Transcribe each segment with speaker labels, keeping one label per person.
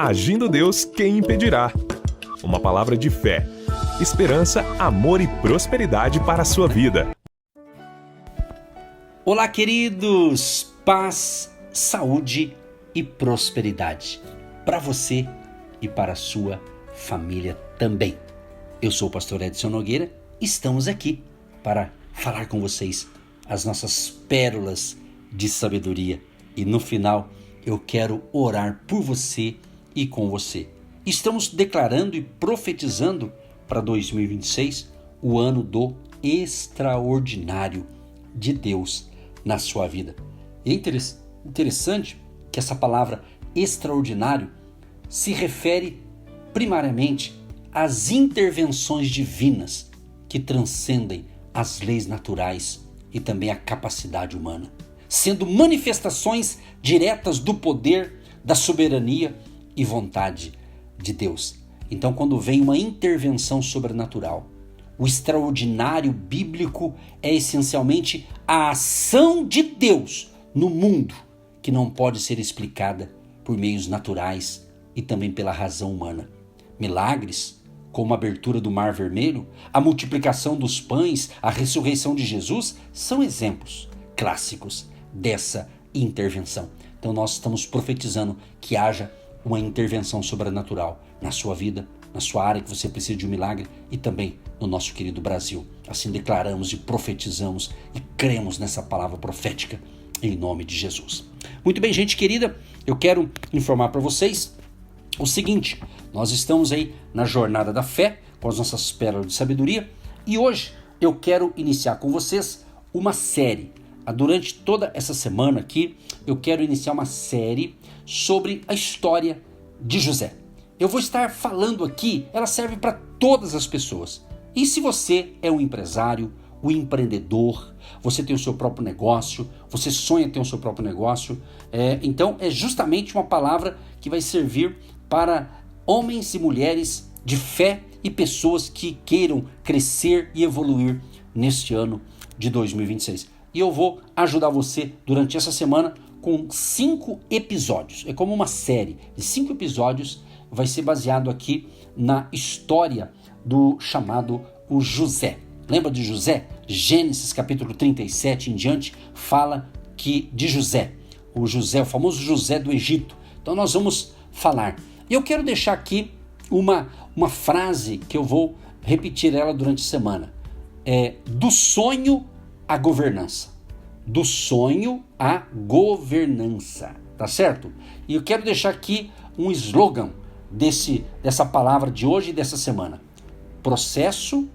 Speaker 1: Agindo Deus, quem impedirá? Uma palavra de fé, esperança, amor e prosperidade para a sua vida.
Speaker 2: Olá, queridos! Paz, saúde e prosperidade para você e para a sua família também. Eu sou o pastor Edson Nogueira, estamos aqui para falar com vocês as nossas pérolas de sabedoria e no final eu quero orar por você e com você. Estamos declarando e profetizando para 2026 o ano do extraordinário de Deus na sua vida. É interessante que essa palavra extraordinário se refere primariamente às intervenções divinas que transcendem as leis naturais e também a capacidade humana, sendo manifestações diretas do poder, da soberania e vontade de Deus. Então, quando vem uma intervenção sobrenatural, o extraordinário bíblico é essencialmente a ação de Deus no mundo que não pode ser explicada por meios naturais e também pela razão humana. Milagres, como a abertura do Mar Vermelho, a multiplicação dos pães, a ressurreição de Jesus, são exemplos clássicos dessa intervenção. Então nós estamos profetizando que haja uma intervenção sobrenatural na sua vida, na sua área que você precisa de um milagre e também no nosso querido Brasil. Assim declaramos e profetizamos e cremos nessa palavra profética em nome de Jesus. Muito bem, gente querida, eu quero informar para vocês o seguinte: nós estamos aí na jornada da fé com as nossas pérolas de sabedoria e hoje eu quero iniciar com vocês uma série. Durante toda essa semana aqui, eu quero iniciar uma série sobre a história de José. Eu vou estar falando aqui, ela serve para todas as pessoas. E se você é um empresário, um empreendedor, você tem o seu próprio negócio, você sonha ter o seu próprio negócio, então é justamente uma palavra que vai servir para homens e mulheres de fé e pessoas que queiram crescer e evoluir neste ano de 2026. E eu vou ajudar você durante essa semana com 5 episódios. É como uma série de 5 episódios, vai ser baseado aqui na história do chamado o José. Lembra de José? Gênesis capítulo 37 em diante fala que de José. O José, o famoso José do Egito. Então nós vamos falar. E eu quero deixar aqui uma frase que eu vou repetir ela durante a semana. Do sonho à governança. Do sonho à governança. Tá certo? E eu quero deixar aqui um slogan dessa palavra de hoje e dessa semana. Processo,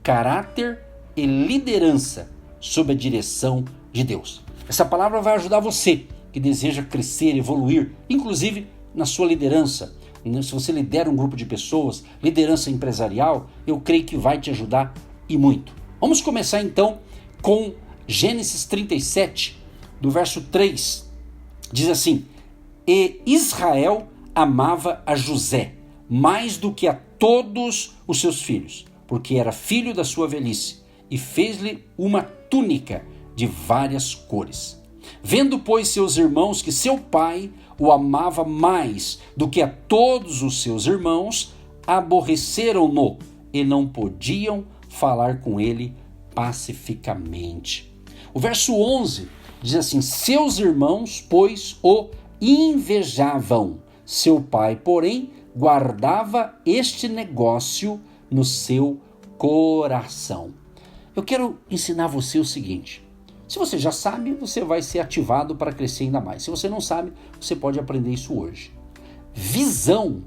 Speaker 2: caráter e liderança sob a direção de Deus. Essa palavra vai ajudar você que deseja crescer, evoluir, inclusive na sua liderança. Se você lidera um grupo de pessoas, liderança empresarial, eu creio que vai te ajudar e muito. Vamos começar então com Gênesis 37, do verso 3. Diz assim: E Israel amava a José mais do que a todos os seus filhos, porque era filho da sua velhice, e fez-lhe uma túnica de várias cores. Vendo, pois, seus irmãos que seu pai o amava mais do que a todos os seus irmãos, aborreceram-no e não podiam falar com ele pacificamente. O verso 11 diz assim: Seus irmãos, pois, o invejavam. Seu pai, porém, guardava este negócio no seu coração. Eu quero ensinar você o seguinte: se você já sabe, você vai ser ativado para crescer ainda mais. Se você não sabe, você pode aprender isso hoje. Visão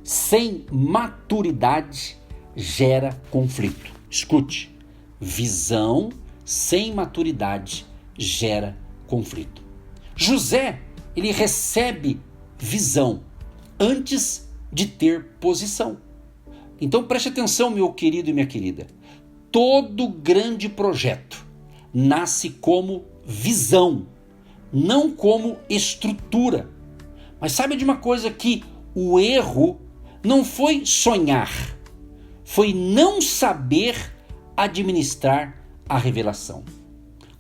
Speaker 2: sem maturidade gera conflito. Escute, visão sem maturidade gera conflito. José, ele recebe visão antes de ter posição. Então preste atenção, meu querido e minha querida. Todo grande projeto nasce como visão, não como estrutura. Mas sabe de uma coisa, que o erro não foi sonhar, foi não saber administrar a revelação.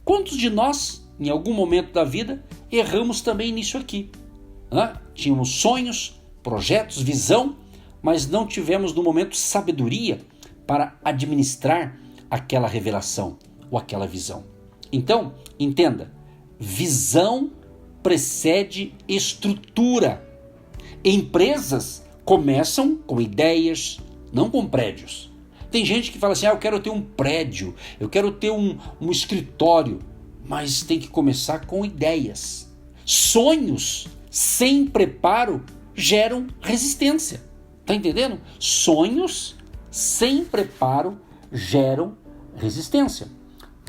Speaker 2: Quantos de nós, em algum momento da vida, erramos também nisso aqui? Tínhamos sonhos, projetos, visão, mas não tivemos no momento sabedoria para administrar aquela revelação ou aquela visão. Então, entenda, visão precede estrutura. Empresas começam com ideias, não com prédios. Tem gente que fala assim, eu quero ter um prédio, eu quero ter um escritório, mas tem que começar com ideias. Sonhos sem preparo geram resistência. Tá entendendo? Sonhos sem preparo geram resistência.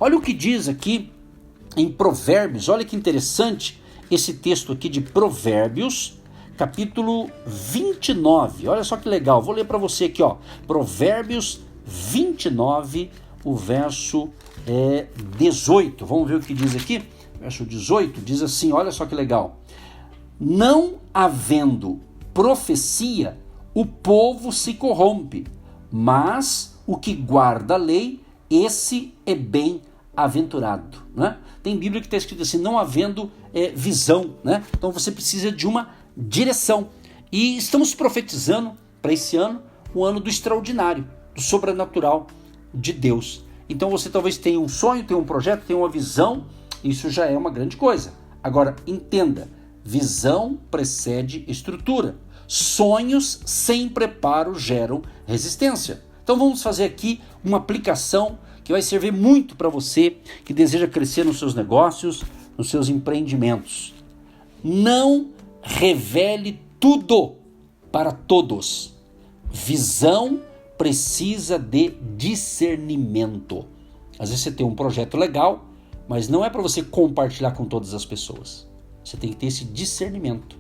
Speaker 2: Olha o que diz aqui em Provérbios, olha que interessante esse texto aqui de Provérbios, capítulo 29. Olha só que legal, vou ler para você aqui, ó. Provérbios 29, o verso 18. Vamos ver o que diz aqui. Verso 18 diz assim, olha só que legal. Não havendo profecia, o povo se corrompe, mas o que guarda a lei, esse é bem-aventurado. Né? Tem Bíblia que está escrito assim, não havendo visão. Né? Então você precisa de uma direção. E estamos profetizando para esse ano, um ano do extraordinário, do sobrenatural de Deus. Então você talvez tenha um sonho, tenha um projeto, tenha uma visão, isso já é uma grande coisa. Agora, entenda, visão precede estrutura. Sonhos sem preparo geram resistência. Então vamos fazer aqui uma aplicação que vai servir muito para você que deseja crescer nos seus negócios, nos seus empreendimentos. Não revele tudo para todos. Visão precisa de discernimento. Às vezes você tem um projeto legal, mas não é para você compartilhar com todas as pessoas. Você tem que ter esse discernimento.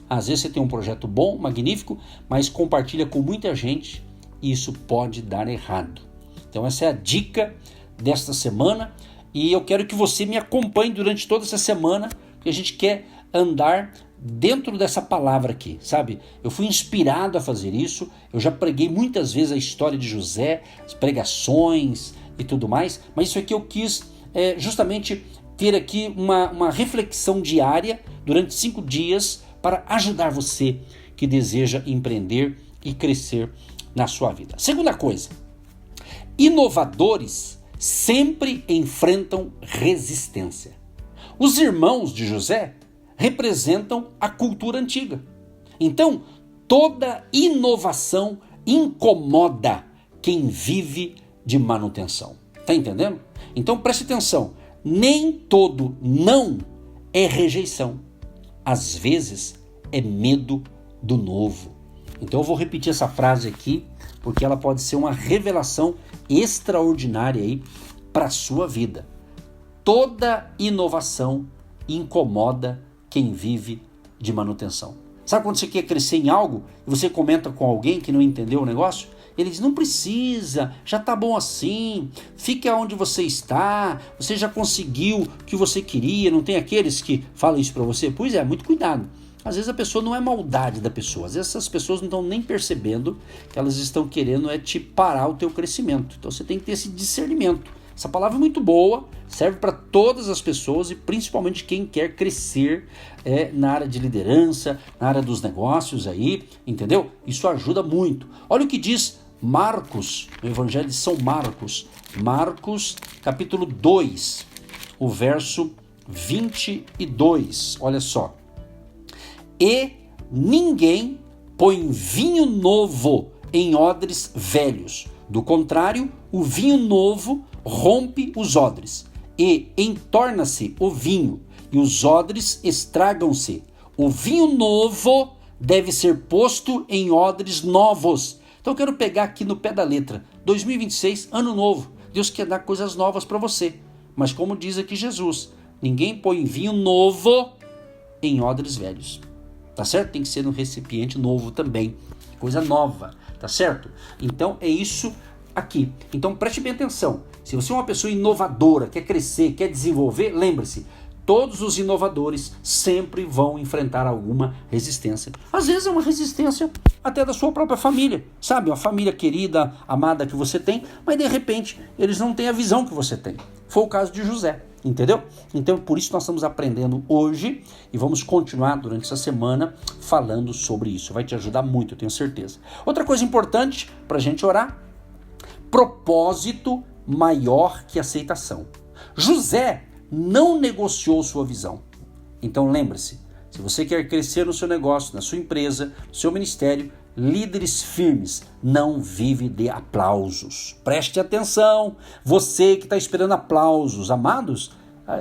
Speaker 2: Às vezes você tem um projeto bom, magnífico, mas compartilha com muita gente e isso pode dar errado. Então essa é a dica desta semana e eu quero que você me acompanhe durante toda essa semana, porque a gente quer andar dentro dessa palavra aqui, sabe? Eu fui inspirado a fazer isso, eu já preguei muitas vezes a história de José, as pregações e tudo mais, mas isso aqui eu quis justamente ter aqui uma reflexão diária durante 5 dias para ajudar você que deseja empreender e crescer na sua vida. Segunda coisa, inovadores sempre enfrentam resistência. Os irmãos de José representam a cultura antiga. Então, toda inovação incomoda quem vive de manutenção. Tá entendendo? Então preste atenção, nem todo não é rejeição. Às vezes é medo do novo. Então eu vou repetir essa frase aqui, porque ela pode ser uma revelação extraordinária aí para a sua vida. Toda inovação incomoda quem vive de manutenção. Sabe quando você quer crescer em algo e você comenta com alguém que não entendeu o negócio? Ele diz, não precisa, já tá bom assim, fique onde você está, você já conseguiu o que você queria, não tem aqueles que falam isso para você? Pois é, muito cuidado. Às vezes a pessoa não é maldade da pessoa, às vezes essas pessoas não estão nem percebendo que elas estão querendo te parar o teu crescimento. Então você tem que ter esse discernimento. Essa palavra é muito boa, serve para todas as pessoas e principalmente quem quer crescer na área de liderança, na área dos negócios aí, entendeu? Isso ajuda muito. Olha o que diz Marcos, no Evangelho de São Marcos, Marcos capítulo 2, o verso 22, olha só. E ninguém põe vinho novo em odres velhos, do contrário, o vinho novo rompe os odres, e entorna-se o vinho, e os odres estragam-se. O vinho novo deve ser posto em odres novos. Então eu quero pegar aqui no pé da letra, 2026, ano novo, Deus quer dar coisas novas para você, mas como diz aqui Jesus, ninguém põe vinho novo em odres velhos, tá certo? Tem que ser um recipiente novo também, coisa nova, tá certo? Então é isso aqui, então preste bem atenção, se você é uma pessoa inovadora, quer crescer, quer desenvolver, lembre-se, todos os inovadores sempre vão enfrentar alguma resistência. Às vezes é uma resistência até da sua própria família, sabe? Uma família querida, amada que você tem, mas de repente eles não têm a visão que você tem. Foi o caso de José. Entendeu? Então, por isso nós estamos aprendendo hoje e vamos continuar durante essa semana falando sobre isso. Vai te ajudar muito, eu tenho certeza. Outra coisa importante para a gente orar: propósito maior que aceitação. José não negociou sua visão. Então lembre-se, se você quer crescer no seu negócio, na sua empresa, no seu ministério, líderes firmes não vivem de aplausos. Preste atenção, você que está esperando aplausos. Amados,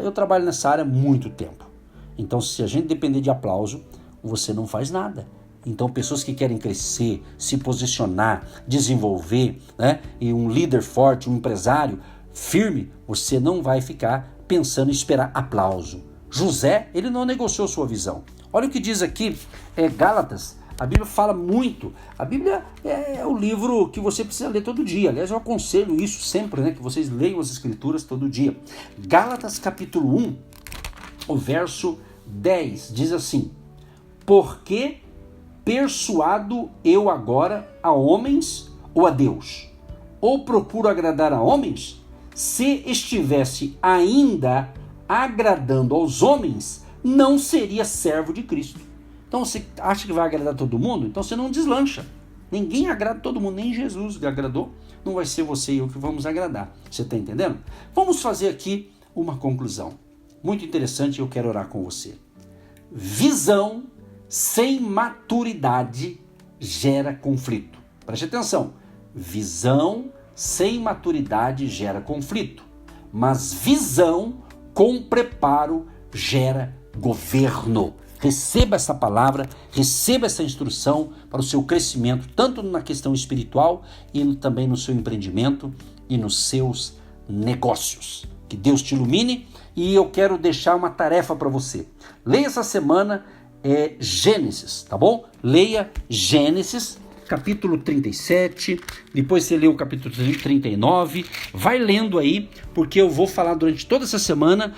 Speaker 2: eu trabalho nessa área há muito tempo. Então, se a gente depender de aplauso, você não faz nada. Então, pessoas que querem crescer, se posicionar, desenvolver, né? E um líder forte, um empresário firme, você não vai ficar pensando em esperar aplauso. José, ele não negociou sua visão. Olha o que diz aqui, Gálatas. A Bíblia fala muito. A Bíblia é o livro que você precisa ler todo dia. Aliás, eu aconselho isso sempre, né? Que vocês leiam as Escrituras todo dia. Gálatas capítulo 1, o verso 10, diz assim: porque persuado eu agora a homens ou a Deus? Ou procuro agradar a homens? Se estivesse ainda agradando aos homens, não seria servo de Cristo. Então você acha que vai agradar todo mundo? Então você não deslancha. Ninguém agrada todo mundo, nem Jesus que agradou. Não vai ser você e eu que vamos agradar. Você está entendendo? Vamos fazer aqui uma conclusão. Muito interessante, eu quero orar com você. Visão sem maturidade gera conflito. Preste atenção. Visão sem maturidade gera conflito. Mas visão com preparo gera governo. Receba essa palavra, receba essa instrução para o seu crescimento, tanto na questão espiritual e também no seu empreendimento e nos seus negócios. Que Deus te ilumine e eu quero deixar uma tarefa para você. Leia essa semana Gênesis, tá bom? Leia Gênesis, capítulo 37, depois você lê o capítulo 39, vai lendo aí, porque eu vou falar durante toda essa semana,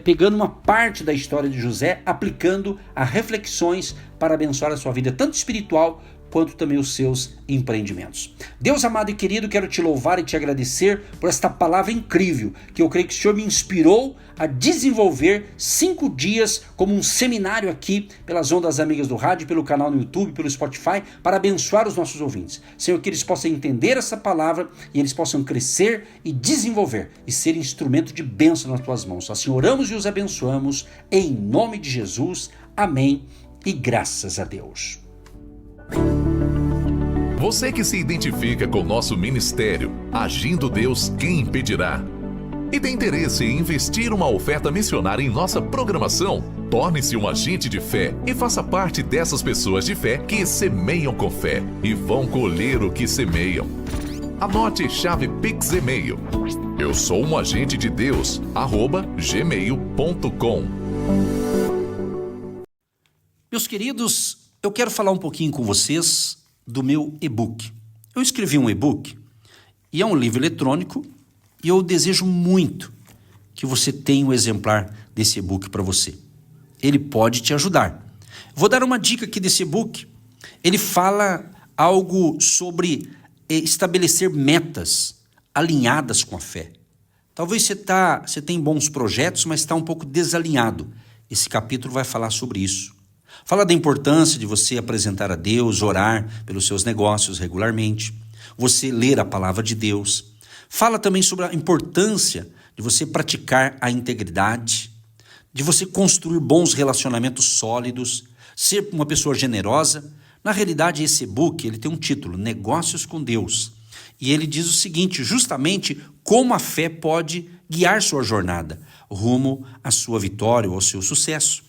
Speaker 2: pegando uma parte da história de José, aplicando a reflexões para abençoar a sua vida, tanto espiritual, quanto também os seus empreendimentos. Deus amado e querido, quero te louvar e te agradecer por esta palavra incrível, que eu creio que o Senhor me inspirou a desenvolver 5 dias como um seminário aqui pelas ondas amigas do rádio, pelo canal no YouTube, pelo Spotify, para abençoar os nossos ouvintes. Senhor, que eles possam entender essa palavra e eles possam crescer e desenvolver e ser instrumento de bênção nas tuas mãos. Assim oramos e os abençoamos em nome de Jesus. Amém e graças a Deus.
Speaker 3: Você que se identifica com nosso ministério, Agindo Deus, quem impedirá? E tem interesse em investir uma oferta missionária em nossa programação? Torne-se um agente de fé e faça parte dessas pessoas de fé que semeiam com fé e vão colher o que semeiam. Anote chave Pix e-mail. Eu sou um agente de Deus, @gmail.com.
Speaker 2: Meus queridos, eu quero falar um pouquinho com vocês do meu e-book. Eu escrevi um e-book e é um livro eletrônico e eu desejo muito que você tenha um exemplar desse e-book para você. Ele pode te ajudar. Vou dar uma dica aqui desse e-book. Ele fala algo sobre estabelecer metas alinhadas com a fé. Talvez você tenha bons projetos, mas está um pouco desalinhado. Esse capítulo vai falar sobre isso. Fala da importância de você apresentar a Deus, orar pelos seus negócios regularmente, você ler a palavra de Deus. Fala também sobre a importância de você praticar a integridade, de você construir bons relacionamentos sólidos, ser uma pessoa generosa. Na realidade, esse e-book ele tem um título, Negócios com Deus. E ele diz o seguinte, justamente como a fé pode guiar sua jornada rumo à sua vitória ou ao seu sucesso.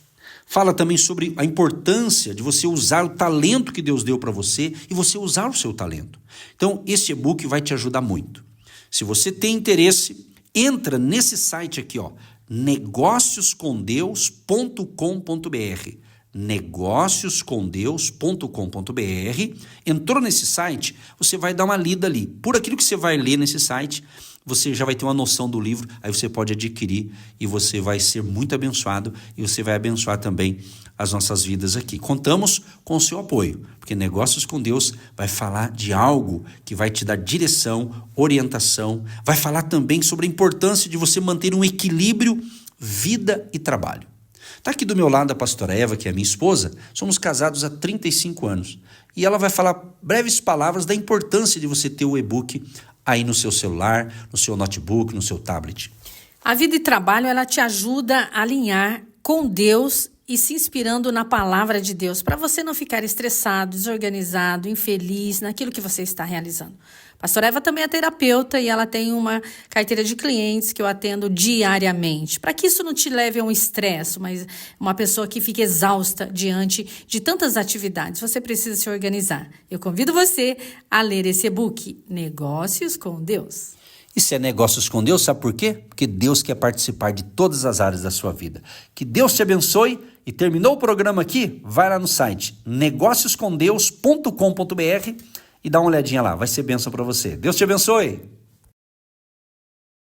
Speaker 2: Fala também sobre a importância de você usar o talento que Deus deu para você e você usar o seu talento. Então, esse e-book vai te ajudar muito. Se você tem interesse, entra nesse site aqui, negocioscomdeus.com.br. negócioscomdeus.com.br. Entrou nesse site, você vai dar uma lida ali. Por aquilo que você vai ler nesse site, você já vai ter uma noção do livro, aí você pode adquirir e você vai ser muito abençoado e você vai abençoar também as nossas vidas aqui. Contamos com o seu apoio, porque Negócios com Deus vai falar de algo que vai te dar direção, orientação, vai falar também sobre a importância de você manter um equilíbrio vida e trabalho. Está aqui do meu lado a pastora Eva, que é minha esposa, somos casados há 35 anos e ela vai falar breves palavras da importância de você ter o e-book aí no seu celular, no seu notebook, no seu tablet.
Speaker 4: A vida e trabalho, ela te ajuda a alinhar com Deus e se inspirando na palavra de Deus, para você não ficar estressado, desorganizado, infeliz naquilo que você está realizando. Pastora Eva também é terapeuta e ela tem uma carteira de clientes que eu atendo diariamente, para que isso não te leve a um estresse, mas uma pessoa que fica exausta diante de tantas atividades. Você precisa se organizar. Eu convido você a ler esse e-book, Negócios com Deus.
Speaker 2: Isso é Negócios com Deus, sabe por quê? Porque Deus quer participar de todas as áreas da sua vida. Que Deus te abençoe e terminou o programa aqui, vai lá no site negócioscomdeus.com.br e dá uma olhadinha lá, vai ser bênção para você. Deus te abençoe!